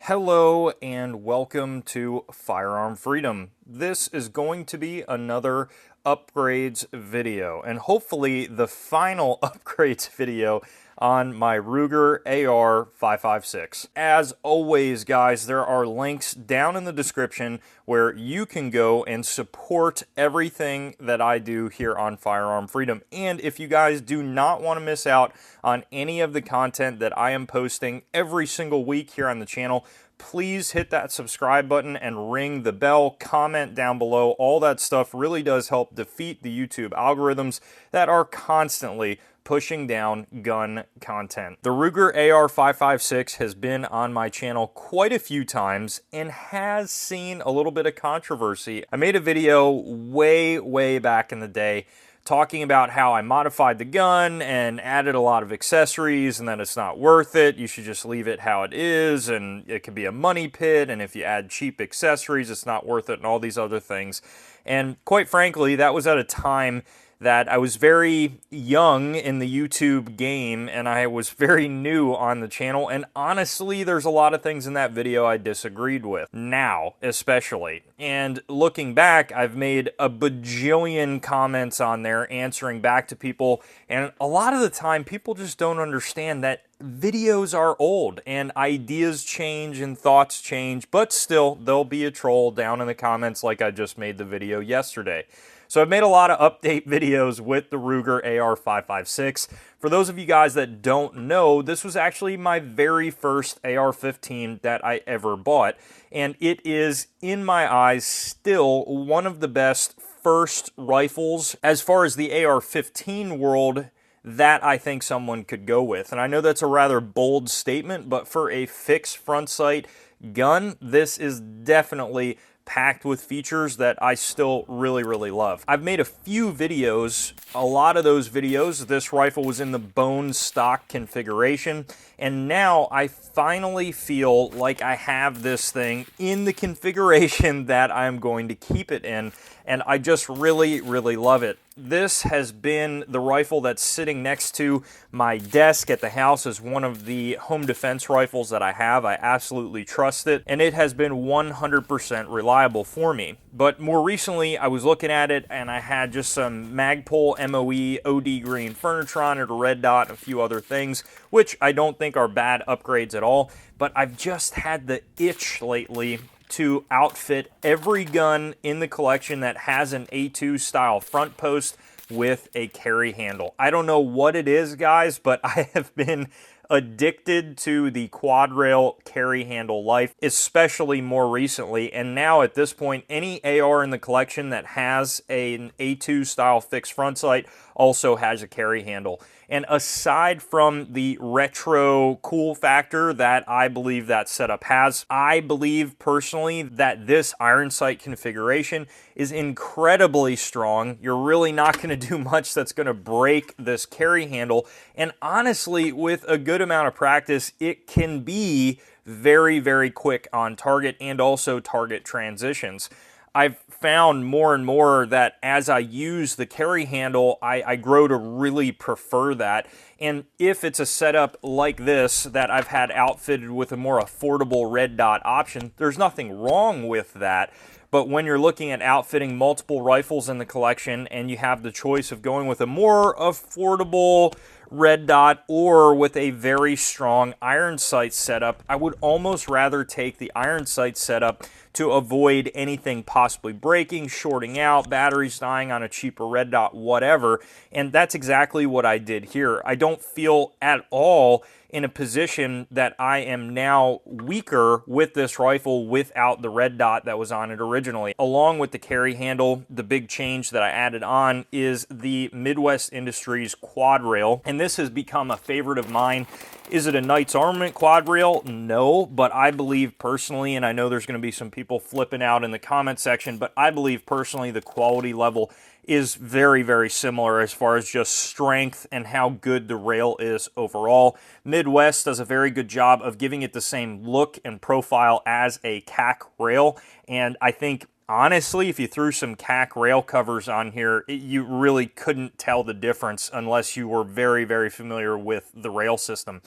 Hello and welcome to Firearm Freedom. This is going to be another upgrades video and hopefully the final upgrades video on my Ruger AR556. As always, guys, there are links down in the description where you can go and support everything that I do here on Firearm Freedom. And if you guys do not want to miss out on any of the content that I am posting every single week here on the channel, please hit that subscribe button and ring the bell, comment down below. All that stuff really does help defeat the YouTube algorithms that are constantly pushing down gun content. The Ruger AR556 has been on my channel quite a few times and has seen a little bit of controversy. I made a video way back in the day talking about how I modified the gun and added a lot of accessories and that it's not worth it. You should just leave it how it is and it could be a money pit, and if you add cheap accessories it's not worth it, and all these other things. And quite frankly, that was at a time that I was very young in the YouTube game and I was very new on the channel, and honestly there's a lot of things in that video I disagreed with, now especially. And looking back, I've made a bajillion comments on there answering back to people, and a lot of the time people just don't understand that videos are old and ideas change and thoughts change, but still there'll be a troll down in the comments like I just made the video yesterday. So I've made a lot of update videos with the Ruger AR556. For those of you guys that don't know, this was actually my very first AR-15 that I ever bought, and it is, in my eyes, still one of the best first rifles as far as the AR-15 world that I think someone could go with. And I know that's a rather bold statement, but for a fixed front sight gun, this is definitely packed with features that I still really love. I've made a few videos. A lot of those videos, this rifle was in the bone stock configuration, and now I finally feel like I have this thing in the configuration that I'm going to keep it in, and I just really love it. This has been the rifle that's sitting next to my desk at the house as one of the home defense rifles that I have. I absolutely trust it, and it has been 100% reliable for me. But more recently, I was looking at it, and I had just some Magpul MOE OD green furniture on it, a red dot, and a few other things, which I don't think are bad upgrades at all, but I've just had the itch lately to outfit every gun in the collection that has an A2 style front post with a carry handle. I don't know what it is, guys, but I have been addicted to the quad rail carry handle life, especially more recently. And now at this point, any AR in the collection that has an A2 style fixed front sight also has a carry handle. And aside from the retro cool factor that I believe that setup has, I believe personally that this iron sight configuration is incredibly strong. You're really not going to do much that's going to break this carry handle. And honestly, with a good amount of practice, it can be very quick on target and also target transitions. I've found more and more that as I use the carry handle, I grow to really prefer that. And if it's a setup like this that I've had outfitted with a more affordable red dot option, there's nothing wrong with that. But when you're looking at outfitting multiple rifles in the collection and you have the choice of going with a more affordable red dot or with a very strong iron sight setup, I would almost rather take the iron sight setup to avoid anything possibly breaking, shorting out, batteries dying on a cheaper red dot, whatever. And that's exactly what I did here. I don't feel at all in a position that I am now weaker with this rifle without the red dot that was on it originally. Along with the carry handle, the big change that I added on is the Midwest Industries quad rail, and this has become a favorite of mine. Is it a Knight's Armament quad rail? No, but I believe personally, and I know there's going to be some people flipping out in the comment section, but I believe personally the quality level is very similar as far as just strength and how good the rail is overall. Midwest does a very good job of giving it the same look and profile as a CAC rail, and I think honestly, if you threw some CAC rail covers on here, you really couldn't tell the difference unless you were very familiar with the rail system.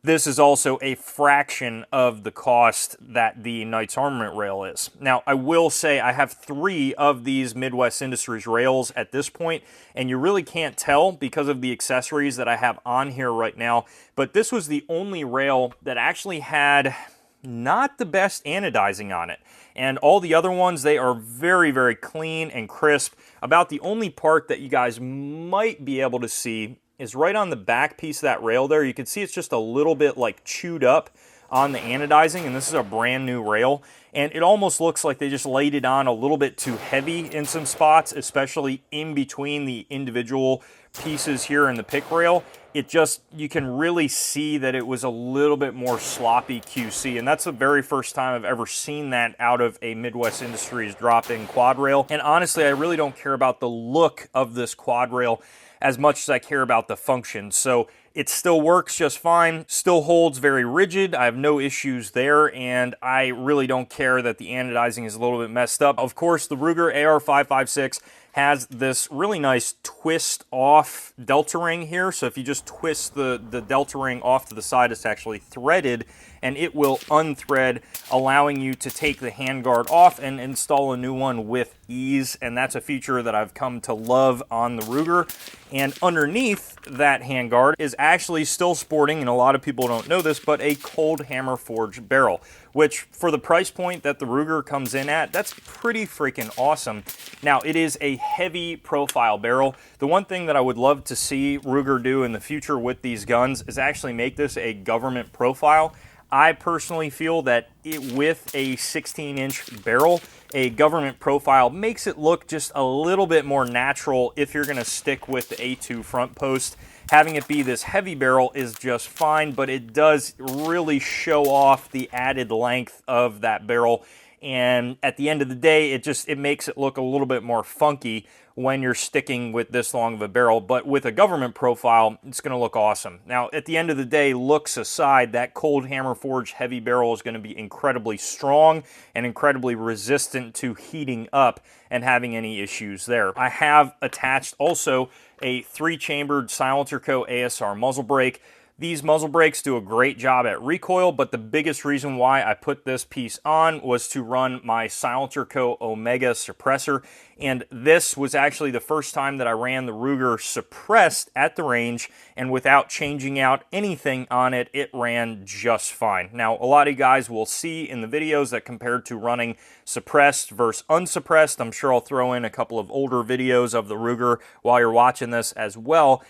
this is also a fraction of the cost that the Knights Armament rail is. Now, I will say I have 3 of these Midwest Industries rails at this point, and you really can't tell because of the accessories that I have on here right now, but this was the only rail that actually had not the best anodizing on it. And all the other ones, they are very, very clean and crisp. About the only part that you guys might be able to see is right on the back piece of that rail there. You can see it's just a little bit like chewed up on the anodizing, and this is a brand new rail. And it almost looks like they just laid it on a little bit too heavy in some spots, especially in between the individual pieces here in the pick rail. It just, you can really see that it was a little bit more sloppy QC, and that's the very first time I've ever seen that out of a Midwest Industries drop-in quad rail. And honestly, I really don't care about the look of this quad rail as much as I care about the function. So it still works just fine, still holds very rigid. I have no issues there, and I really don't care that the anodizing is a little bit messed up. Of course, the Ruger AR556 has this really nice twist off delta ring here. So if you just twist the delta ring off to the side, it's actually threaded, and it will unthread, allowing you to take the handguard off and install a new one with ease. And that's a feature that I've come to love on the Ruger. And underneath that handguard is actually still sporting, and a lot of people don't know this, but a cold hammer forged barrel, which for the price point that the Ruger comes in at, that's pretty freaking awesome. Now, it is a heavy profile barrel. The one thing that I would love to see Ruger do in the future with these guns is actually make this a government profile. I personally feel that with a 16-inch barrel, a government profile makes it look just a little bit more natural if you're going to stick with the A2 front post. Having it be this heavy barrel is just fine, but it does really show off the added length of that barrel. And at the end of the day, it makes it look a little bit more funky when you're sticking with this long of a barrel. But with a government profile, it's going to look awesome. Now, at the end of the day, looks aside, that cold hammer forged heavy barrel is going to be incredibly strong and incredibly resistant to heating up and having any issues there. I have attached also a 3-chambered Silencer Co. ASR muzzle brake. These muzzle brakes do a great job at recoil, but the biggest reason why I put this piece on was to run my Silencer Co. Omega suppressor, and this was actually the first time that I ran the Ruger suppressed at the range, and without changing out anything on it, it ran just fine. Now, a lot of you guys will see in the videos that compared to running suppressed versus unsuppressed, I'm sure I'll throw in a couple of older videos of the Ruger while you're watching this as well.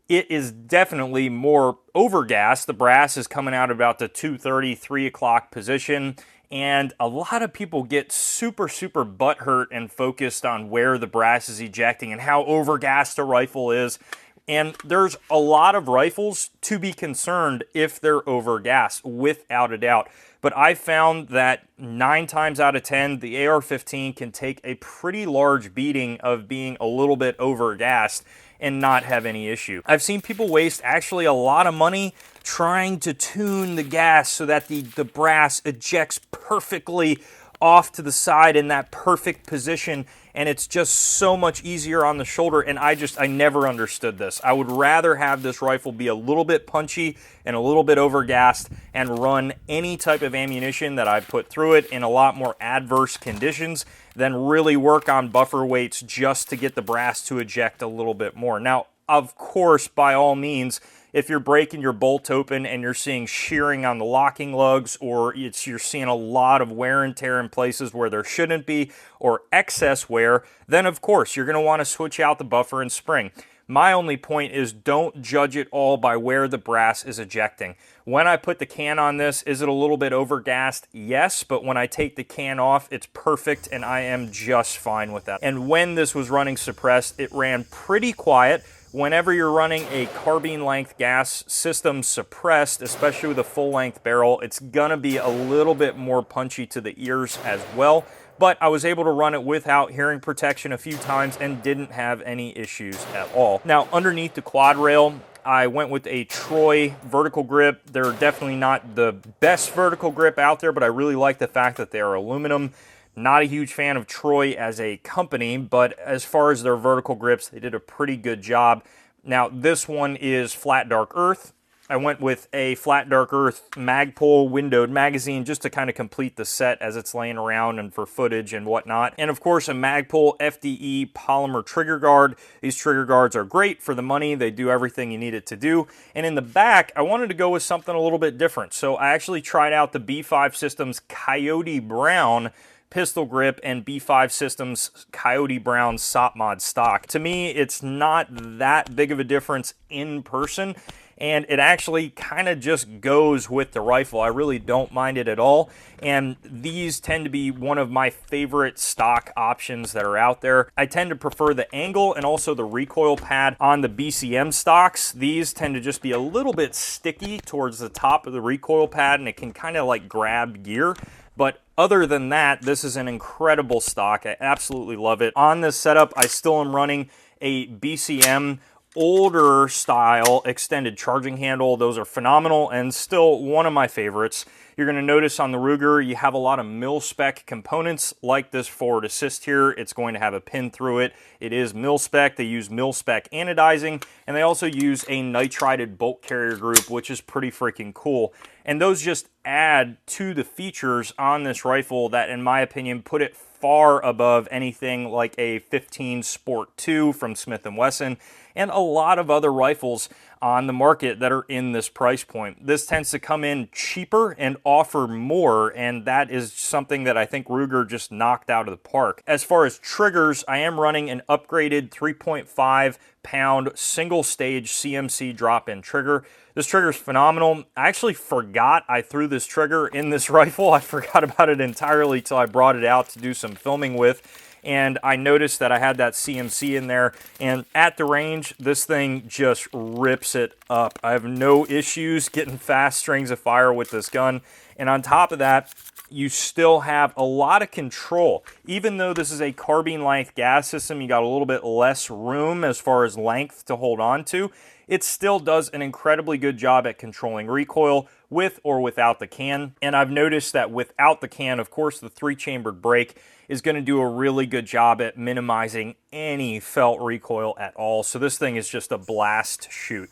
It is definitely more overgassed. The brass is coming out about the 2:30, 3 o'clock position, and a lot of people get super butthurt and focused on where the brass is ejecting and how overgassed a rifle is. And there's a lot of rifles to be concerned if they're overgassed, without a doubt. But I found that 9 times out of 10, the AR-15 can take a pretty large beating of being a little bit overgassed and not have any issue. I've seen people waste actually a lot of money trying to tune the gas so that the brass ejects perfectly off to the side in that perfect position, and it's just so much easier on the shoulder, and I never understood this. I would rather have this rifle be a little bit punchy and a little bit overgassed and run any type of ammunition that I put through it in a lot more adverse conditions than really work on buffer weights just to get the brass to eject a little bit more. Now, of course, by all means, if you're breaking your bolt open and you're seeing shearing on the locking lugs, or you're seeing a lot of wear and tear in places where there shouldn't be, or excess wear, then of course you're going to want to switch out the buffer and spring. My only point is don't judge it all by where the brass is ejecting. When I put the can on this, is it a little bit overgassed? Yes, but when I take the can off, it's perfect and I am just fine with that. And when this was running suppressed, it ran pretty quiet. Whenever you're running a carbine length gas system suppressed, especially with a full length barrel, it's gonna be a little bit more punchy to the ears as well. But I was able to run it without hearing protection a few times and didn't have any issues at all. Now, underneath the quad rail, I went with a Troy vertical grip. They're definitely not the best vertical grip out there, but I really like the fact that they are aluminum. Not a huge fan of Troy as a company, but as far as their vertical grips, they did a pretty good job. Now, this one is flat dark earth. I went with a flat dark earth Magpul windowed magazine just to kind of complete the set as it's laying around and for footage and whatnot. And of course, a Magpul FDE polymer trigger guard. These trigger guards are great for the money. They do everything you need it to do. And in the back, I wanted to go with something a little bit different. So I actually tried out the B5 Systems Coyote Brown pistol grip and B5 Systems Coyote Brown SOP mod stock. To me, it's not that big of a difference in person, and it actually kind of just goes with the rifle. I really don't mind it at all, and these tend to be one of my favorite stock options that are out there. I tend to prefer the angle and also the recoil pad on the BCM stocks. These tend to just be a little bit sticky towards the top of the recoil pad, and it can kind of like grab gear. But other than that, this is an incredible stock. I absolutely love it. On this setup, I still am running a BCM older style extended charging handle. Those are phenomenal and still one of my favorites. You're going to notice on the Ruger, you have a lot of mil-spec components like this forward assist here. It's going to have a pin through it. It is mil-spec. They use mil-spec anodizing, and they also use a nitrided bolt carrier group, which is pretty freaking cool. And those just add to the features on this rifle that, in my opinion, put it far above anything like a 15 Sport 2 from Smith & Wesson and a lot of other rifles on the market that are in this price point. This tends to come in cheaper and offer more, and that is something that I think Ruger just knocked out of the park. As far as triggers, I am running an upgraded 3.5 pound single stage CMC drop-in trigger. This trigger is phenomenal. I actually forgot I threw this trigger in this rifle. I forgot about it entirely till I brought it out to do some filming with. And I noticed that I had that CMC in there, and at the range, this thing just rips it up. I have no issues getting fast strings of fire with this gun, and on top of that, you still have a lot of control. Even though this is a carbine length gas system, you got a little bit less room as far as length to hold on to. It still does an incredibly good job at controlling recoil with or without the can. And I've noticed that without the can, of course, the 3-chambered brake is going to do a really good job at minimizing any felt recoil at all. So this thing is just a blast to shoot.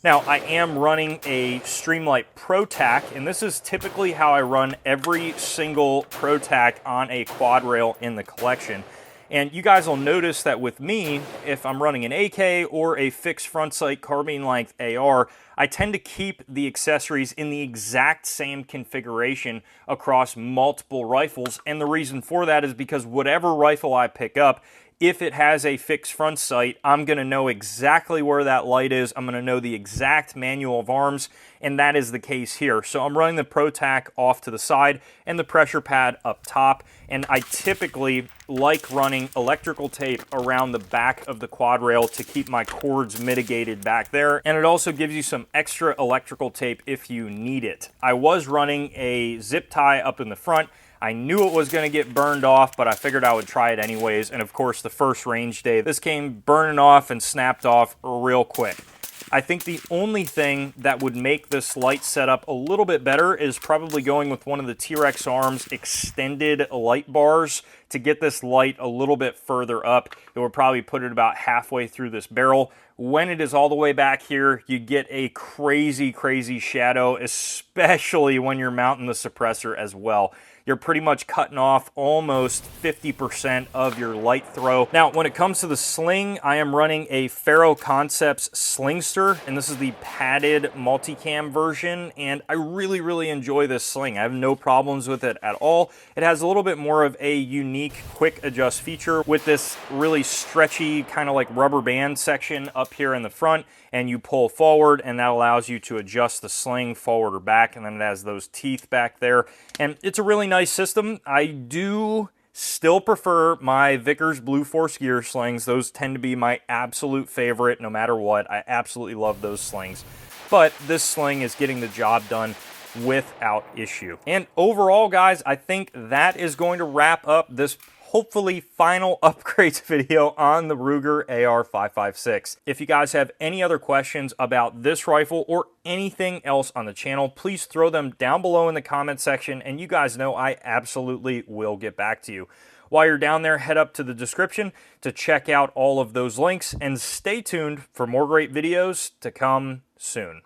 Now, I am running a Streamlight Pro Tac, and this is typically how I run every single Pro Tac on a quad rail in the collection. And you guys will notice that with me, if I'm running an AK or a fixed front sight carbine length AR, I tend to keep the accessories in the exact same configuration across multiple rifles. And the reason for that is because whatever rifle I pick up, if it has a fixed front sight, I'm going to know exactly where that light is. I'm going to know the exact manual of arms, and that is the case here. So I'm running the Pro Tac off to the side and the pressure pad up top, and I typically like running electrical tape around the back of the quad rail to keep my cords mitigated back there, and it also gives you some extra electrical tape if you need it. I was running a zip tie up in the front. I knew it was going to get burned off, but I figured I would try it anyways. And of course, the first range day, this came burning off and snapped off real quick. I think the only thing that would make this light setup a little bit better is probably going with one of the T-Rex Arms extended light bars to get this light a little bit further up. It would probably put it about halfway through this barrel. When it is all the way back here, you get a crazy, crazy shadow, especially when you're mounting the suppressor as well. You're pretty much cutting off almost 50% of your light throw. Now, when it comes to the sling, I am running a Faro Concepts Slingster, and this is the padded multicam version, and I really, really enjoy this sling. I have no problems with it at all. It has a little bit more of a unique quick adjust feature with this really stretchy kind of like rubber band section up here in the front, and you pull forward, and that allows you to adjust the sling forward or back, and then it has those teeth back there, and it's a really nice system. I do still prefer my Vickers Blue Force Gear slings. Those tend to be my absolute favorite no matter what. I absolutely love those slings, but this sling is getting the job done without issue. And overall, guys, I think that is going to wrap up this hopefully final upgrades video on the Ruger AR556. If you guys have any other questions about this rifle or anything else on the channel, please throw them down below in the comment section, and you guys know I absolutely will get back to you. While you're down there, head up to the description to check out all of those links, and stay tuned for more great videos to come soon.